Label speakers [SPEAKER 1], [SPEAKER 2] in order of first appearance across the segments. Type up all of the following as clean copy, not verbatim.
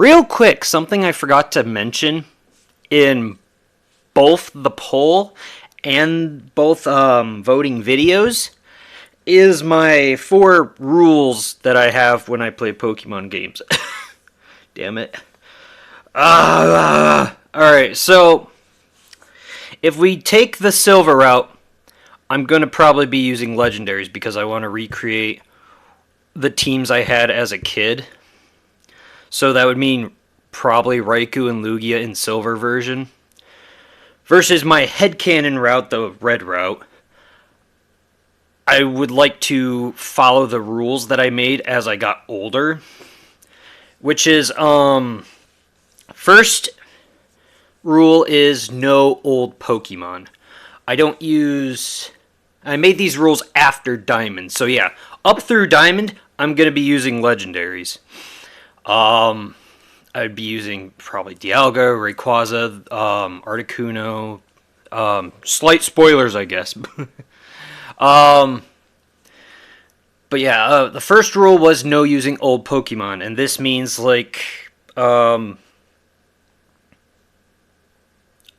[SPEAKER 1] Real quick, something I forgot to mention in both the poll and both voting videos is my 4 rules that I have when I play Pokemon games. Damn it. Alright, so if we take the silver route, I'm going to probably be using legendaries because I want to recreate the teams I had as a kid. So that would mean probably Raikou and Lugia in silver version. Versus my headcanon route, the red route. I would like to follow the rules that I made as I got older. Which is, first rule is no old Pokemon. I made these rules after Diamond. So yeah, up through Diamond, I'm going to be using legendaries. I'd be using probably Dialga, Rayquaza, Articuno. Slight spoilers, I guess. But yeah, the first rule was no using old Pokemon, and this means like,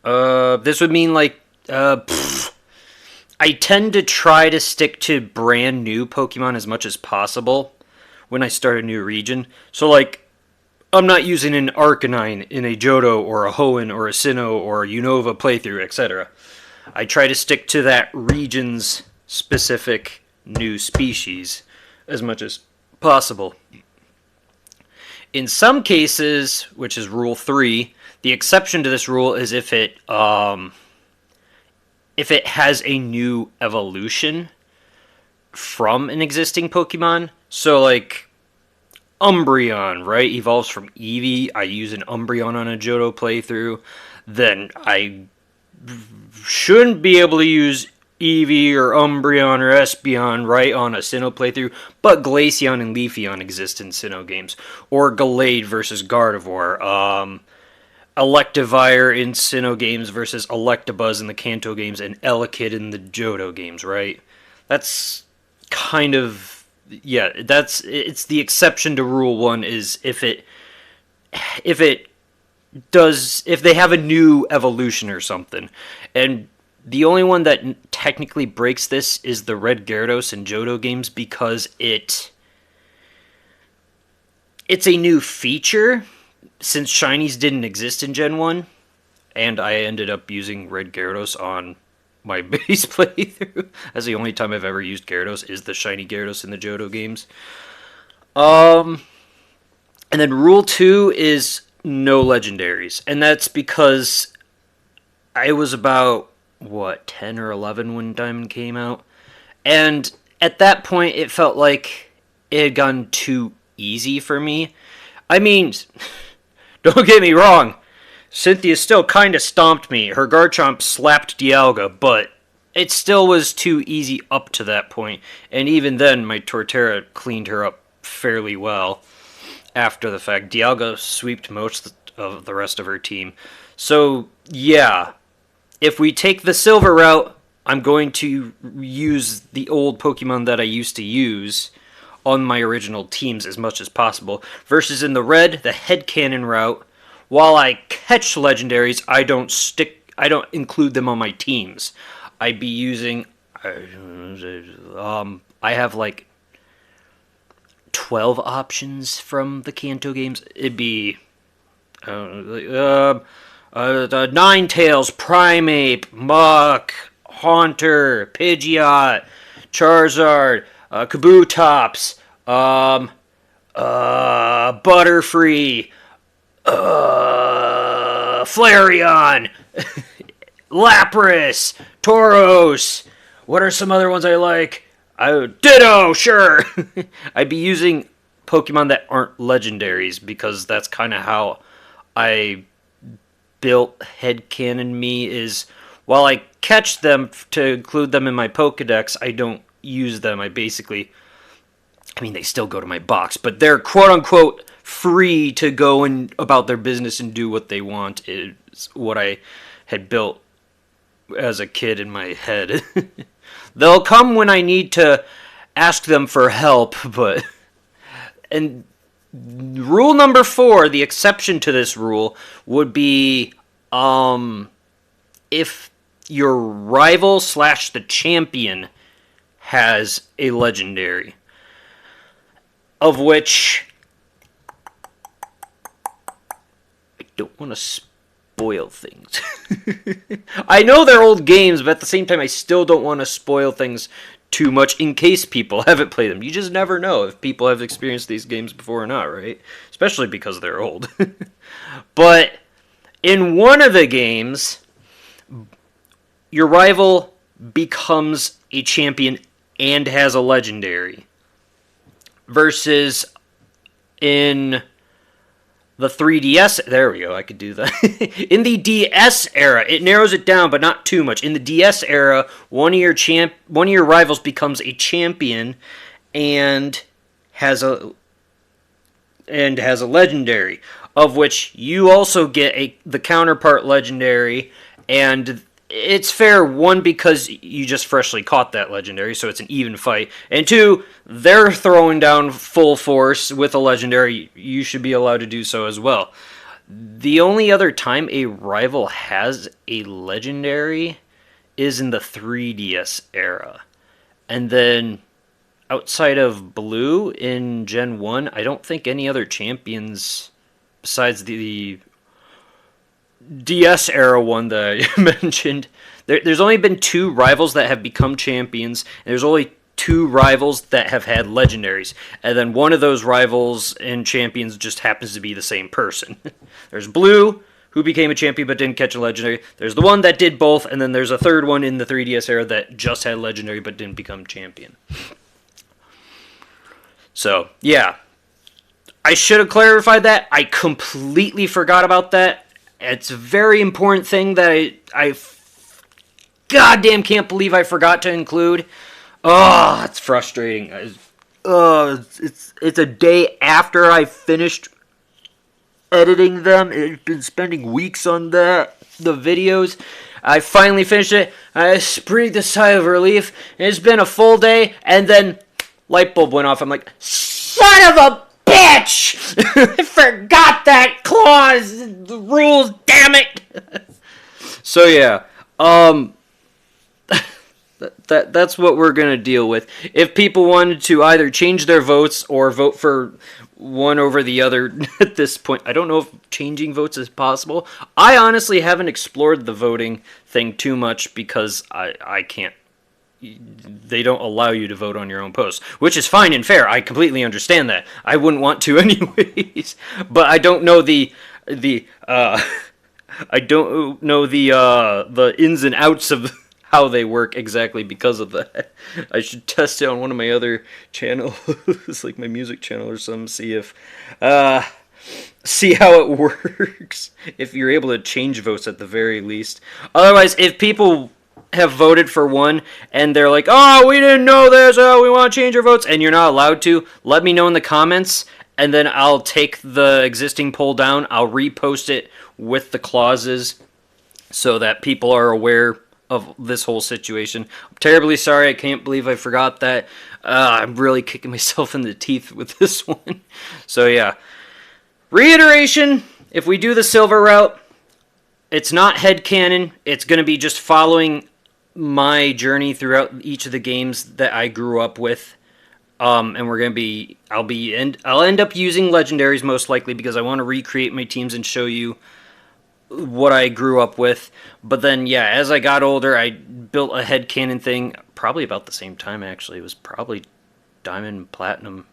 [SPEAKER 1] this would mean like, I tend to try to stick to brand new Pokemon as much as possible when I start a new region. So like, I'm not using an Arcanine in a Johto or a Hoenn or a Sinnoh or a Unova playthrough, etc. I try to stick to that region's specific new species as much as possible. In some cases, which is Rule 3, the exception to this rule is if it has a new evolution from an existing Pokemon. So like Umbreon, right? Evolves from Eevee. I use an Umbreon on a Johto playthrough. Then I shouldn't be able to use Eevee or Umbreon or Espeon, right, on a Sinnoh playthrough, but Glaceon and Leafeon exist in Sinnoh games. Or Gallade versus Gardevoir. Electivire in Sinnoh games versus Electabuzz in the Kanto games, and Elekid in the Johto games, right? That's kind of... Yeah, it's the exception to Rule 1 is if they have a new evolution or something. And the only one that technically breaks this is the Red Gyarados in Johto games because it's a new feature since Shinies didn't exist in Gen 1, and I ended up using Red Gyarados on my base playthrough. That's the only time I've ever used Gyarados, is the shiny Gyarados in the Johto games. And then Rule 2 is no legendaries. And that's because I was about, 10 or 11 when Diamond came out. And at that point, it felt like it had gone too easy for me. I mean, don't get me wrong. Cynthia still kind of stomped me. Her Garchomp slapped Dialga, but it still was too easy up to that point. And even then, my Torterra cleaned her up fairly well after the fact. Dialga sweeped most of the rest of her team. So, yeah, if we take the silver route, I'm going to use the old Pokemon that I used to use on my original teams as much as possible. Versus in the red, the headcanon route, while I catch legendaries, I don't include them on my teams. I'd be using, I have like 12 options from the Kanto games. It'd be Ninetales, Primeape, Muk, Haunter, Pidgeot, Charizard, Kabutops, Butterfree, Flareon, Lapras, Tauros. What are some other ones I like? Ditto, sure. I'd be using Pokemon that aren't legendaries because that's kind of how I built headcanon me, is while I catch them to include them in my Pokedex, I don't use them. They still go to my box, but they're quote-unquote free to go and about their business and do what they want, is what I had built as a kid in my head. They'll come when I need to ask them for help, and rule number 4, the exception to this rule, would be if your rival slash the champion has a legendary, of which I don't want to spoil things. I know they're old games, but at the same time, I still don't want to spoil things too much in case people haven't played them. You just never know if people have experienced these games before or not, right? Especially because they're old. But in one of the games, your rival becomes a champion and has a legendary. Versus in the 3DS, there we go, I could do that. In the DS era, it narrows it down, but not too much. In the DS era, one of your rivals becomes a champion and has a legendary, of which you also get the counterpart legendary, and it's fair, one, because you just freshly caught that legendary, so it's an even fight, and two, they're throwing down full force with a legendary, you should be allowed to do so as well. The only other time a rival has a legendary is in the 3DS era. And then outside of Blue in Gen 1, I don't think any other champions besides the DS era one that I mentioned. There's only been 2 rivals that have become champions, and there's only 2 rivals that have had legendaries. And then one of those rivals and champions just happens to be the same person. There's Blue, who became a champion but didn't catch a legendary. There's the one that did both, and then there's a third one in the 3DS era that just had legendary but didn't become champion. So, yeah. I should have clarified that. I completely forgot about that. It's a very important thing that I goddamn can't believe I forgot to include. Oh, it's frustrating. It's a day after I finished editing them. I've been spending weeks on the videos. I finally finished it. I breathed a sigh of relief. It's been a full day, and then light bulb went off. I'm like, son of a bitch! I forgot that clause. The rules, damn it. So yeah, that's what we're gonna deal with. If people wanted to either change their votes or vote for one over the other at this point, I don't know if changing votes is possible. I honestly haven't explored the voting thing too much because I can't. They don't allow you to vote on your own posts, which is fine and fair. I completely understand that. I wouldn't want to anyways, but I don't know the ins and outs of how they work exactly because of that. I should test it on one of my other channels, like my music channel or something, see how it works. If you're able to change votes at the very least. Otherwise, if people have voted for one and they're like, oh, we didn't know this, oh, we want to change our votes, and you're not allowed to, let me know in the comments, and then I'll take the existing poll down, I'll repost it with the clauses so that people are aware of this whole situation. I'm terribly sorry, I can't believe I forgot that. I'm really kicking myself in the teeth with this one. So yeah, reiteration, if we do the silver route, it's not headcanon, it's going to be just following my journey throughout each of the games that I grew up with, and I'll end up using legendaries most likely because I want to recreate my teams and show you what I grew up with. But then, yeah, as I got older, I built a headcanon thing probably about the same time. Actually, it was probably Diamond Platinum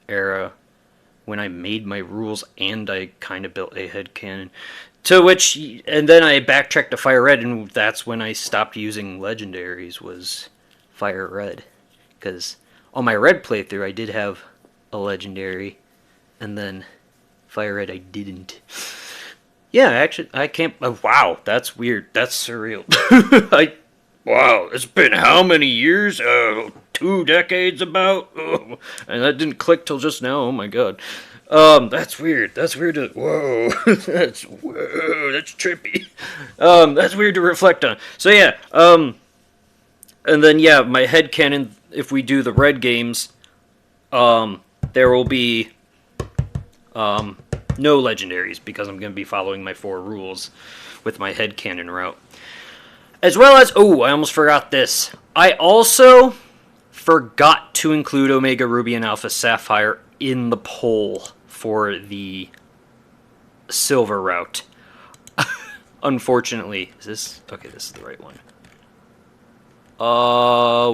[SPEAKER 1] era when I made my rules and I kind of built a headcanon. And then I backtracked to Fire Red, and that's when I stopped using legendaries, was Fire Red. Because on my Red playthrough, I did have a legendary, and then Fire Red I didn't. Yeah, actually, I can't... wow, that's weird. That's surreal. Wow, it's been how many years? 2 decades about? Oh, and that didn't click till just now, oh my god. That's weird. That's weird to... Whoa. That's trippy. That's weird to reflect on. So yeah, and then yeah, my headcanon, if we do the red games, there will be No legendaries, because I'm going to be following my 4 rules with my headcanon route. As well as, oh, I almost forgot this. I also forgot to include Omega Ruby and Alpha Sapphire in the poll for the silver route. Unfortunately, is this okay? This is the right one.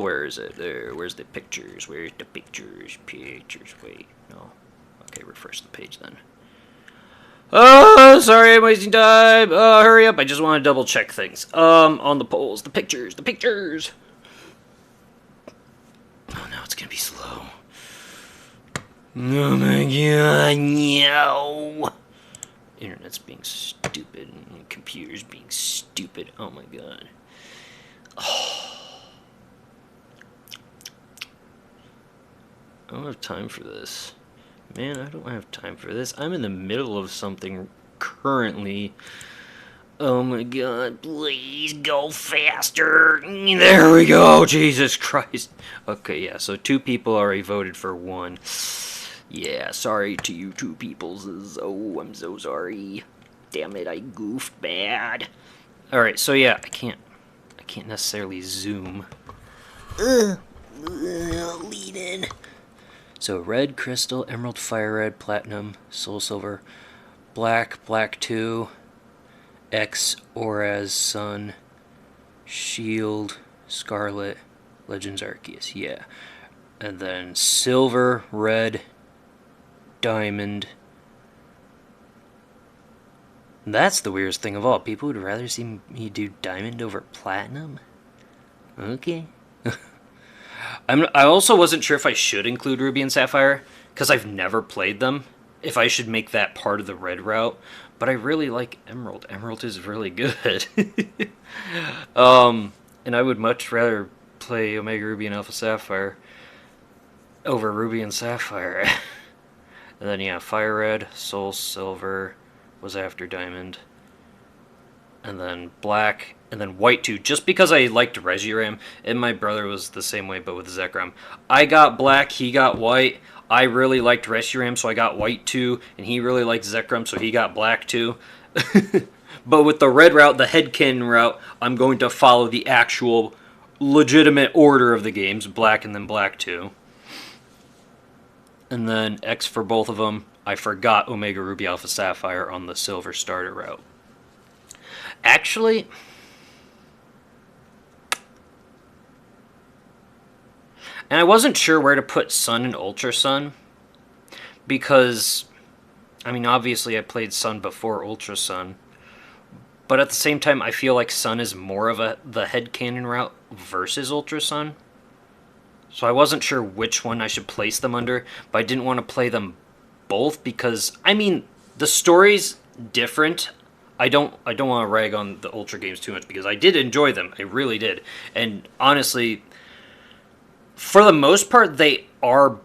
[SPEAKER 1] Where is it? There. Where's the pictures? Where's the pictures? Pictures. Wait, no. Okay, refresh the page then. Oh, sorry, I'm wasting time. Hurry up! I just want to double check things. On the polls, the pictures. Oh no, it's gonna be slow. Oh my god, no! Internet's being stupid, and computers being stupid. Oh my god. Oh. I don't have time for this. Man, I don't have time for this. I'm in the middle of something currently. Oh my god, please go faster. There we go, Jesus Christ. Okay, yeah, so 2 people already voted for 1. Yeah, sorry to you 2 peoples. Oh, I'm so sorry. Damn it, I goofed bad. Alright, so yeah, I can't necessarily zoom. Lead in. So red, crystal, emerald, fire red, platinum, soul silver, black, black 2, X, Oraz, sun, shield, scarlet, legends Arceus, yeah. And then silver, red, diamond. That's the weirdest thing of all. People would rather see me do diamond over platinum? Okay. I also wasn't sure if I should include Ruby and Sapphire, because I've never played them, if I should make that part of the red route, but I really like Emerald. Emerald is really good. And I would much rather play Omega Ruby and Alpha Sapphire over Ruby and Sapphire. And then, yeah, Fire Red, Soul Silver was after Diamond. And then Black, and then White 2, just because I liked Reshiram, and my brother was the same way, but with Zekrom. I got Black, he got White. I really liked Reshiram, so I got White 2, and he really liked Zekrom, so he got Black 2. But with the red route, the headcanon route, I'm going to follow the actual legitimate order of the games, Black and then Black 2. And then X for both of them. I forgot Omega Ruby Alpha Sapphire on the silver starter route. Actually, and I wasn't sure where to put Sun and Ultra Sun, because, I mean, obviously I played Sun before Ultra Sun, but at the same time I feel like Sun is more of the headcanon route versus Ultra Sun. So I wasn't sure which one I should place them under, but I didn't want to play them both because, I mean, the story's different. I don't want to rag on the Ultra games too much because I did enjoy them. I really did. And honestly, for the most part, they are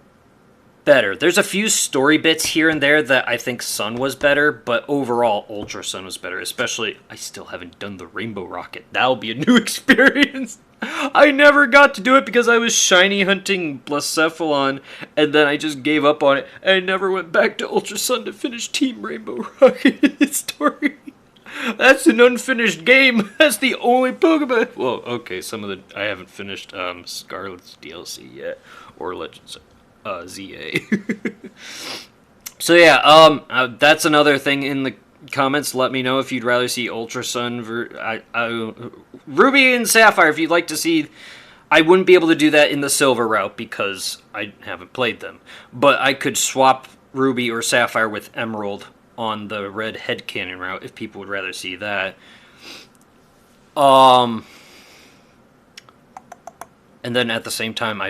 [SPEAKER 1] better. There's a few story bits here and there that I think Sun was better, but overall, Ultra Sun was better. Especially, I still haven't done the Rainbow Rocket. That'll be a new experience. I never got to do it because I was shiny hunting Blacephalon, and then I just gave up on it, and I never went back to Ultra Sun to finish Team Rainbow Rocket story. That's an unfinished game. That's the only Pokemon. Well, okay, I haven't finished Scarlet's DLC yet, or Legends ZA. So yeah, that's another thing in the comments. Let me know if you'd rather see Ultra Sun Ruby and Sapphire. If you'd like to see, I wouldn't be able to do that in the Silver route because I haven't played them. But I could swap Ruby or Sapphire with Emerald on the red headcanon route if people would rather see that. And then at the same time,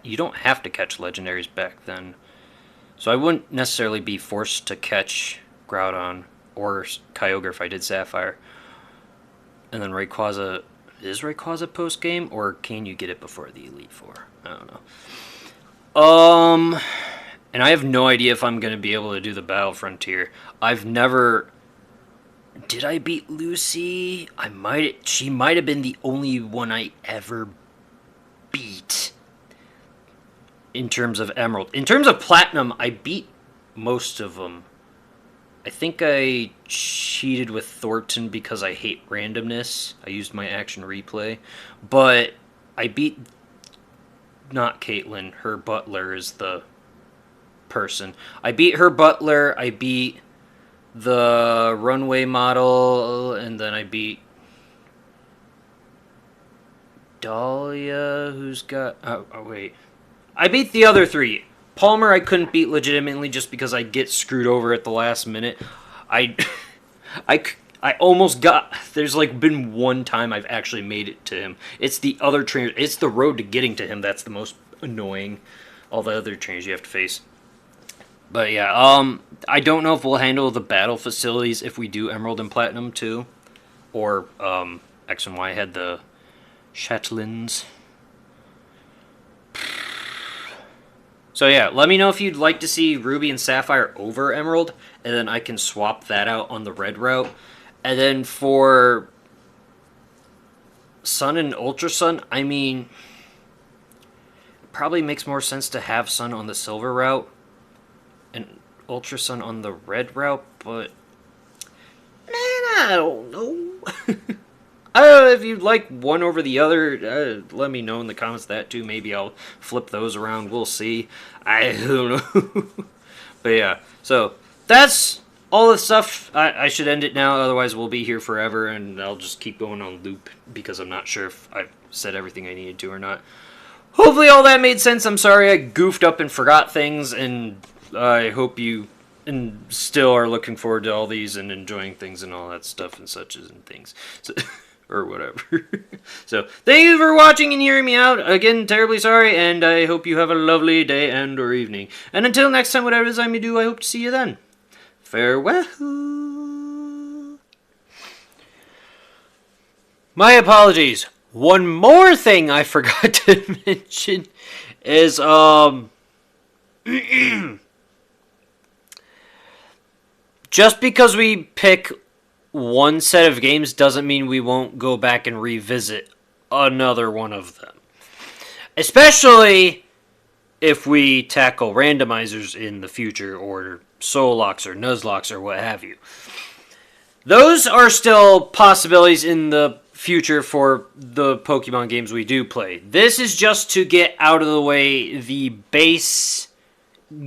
[SPEAKER 1] you don't have to catch legendaries back then. So I wouldn't necessarily be forced to catch Groudon or Kyogre if I did Sapphire. And then Rayquaza, is Rayquaza post-game, or can you get it before the Elite Four? I don't know. And I have no idea if I'm going to be able to do the Battle Frontier. I've never... Did I beat Lucy? She might have been the only one I ever beat in terms of Emerald. In terms of Platinum, I beat most of them. I think I cheated with Thornton because I hate randomness. I used my action replay. But I beat not Caitlyn. Her butler is the person. I beat her butler. I beat the runway model. And then I beat Dahlia, who's got... Oh, wait. I beat the other three. Palmer I couldn't beat legitimately just because I get screwed over at the last minute. I, I almost got... There's like been one time I've actually made it to him. It's the other trainer... It's the road to getting to him that's the most annoying. All the other trainers you have to face. But yeah, I don't know if we'll handle the battle facilities if we do Emerald and Platinum too. Or, X and Y had the Chatelains. So yeah, let me know if you'd like to see Ruby and Sapphire over Emerald, and then I can swap that out on the red route. And then for Sun and Ultra Sun, I mean, it probably makes more sense to have Sun on the silver route and Ultra Sun on the red route, but man, I don't know. I don't know if you'd like one over the other. Let me know in the comments that too. Maybe I'll flip those around. We'll see. I don't know. But yeah, so that's all the stuff. I should end it now. Otherwise, we'll be here forever, and I'll just keep going on loop because I'm not sure if I've said everything I needed to or not. Hopefully all that made sense. I'm sorry I goofed up and forgot things, and I hope you and still are looking forward to all these and enjoying things and all that stuff and such and things. So, or whatever. So, thank you for watching and hearing me out. Again, terribly sorry, and I hope you have a lovely day and or evening. And until next time, whatever it is I may do, I hope to see you then. Farewell. My apologies. One more thing I forgot to mention is, just because we pick one set of games doesn't mean we won't go back and revisit another one of them. Especially if we tackle randomizers in the future, or soul locks or nuzlocks or what have you. Those are still possibilities in the future for the Pokemon games we do play. This is just to get out of the way the base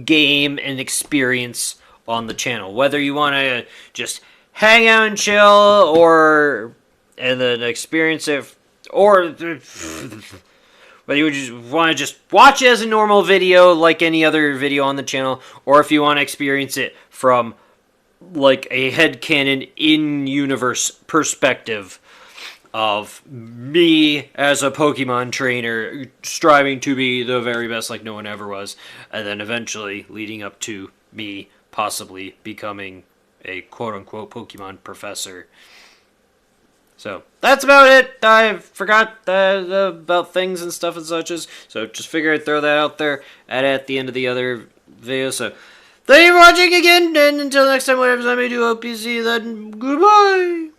[SPEAKER 1] game and experience on the channel. Whether you want to just hang out and chill, and then experience it, or whether you just want to just watch it as a normal video like any other video on the channel, or if you want to experience it from like a headcanon in-universe perspective of me as a Pokemon trainer striving to be the very best like no one ever was, and then eventually leading up to me possibly becoming a quote-unquote Pokemon professor. So, that's about it. I forgot about things and stuff and such as, so just figured I'd throw that out there at the end of the other video. So, thank you for watching again, and until next time, whatever I may do, hope you see you then. Goodbye!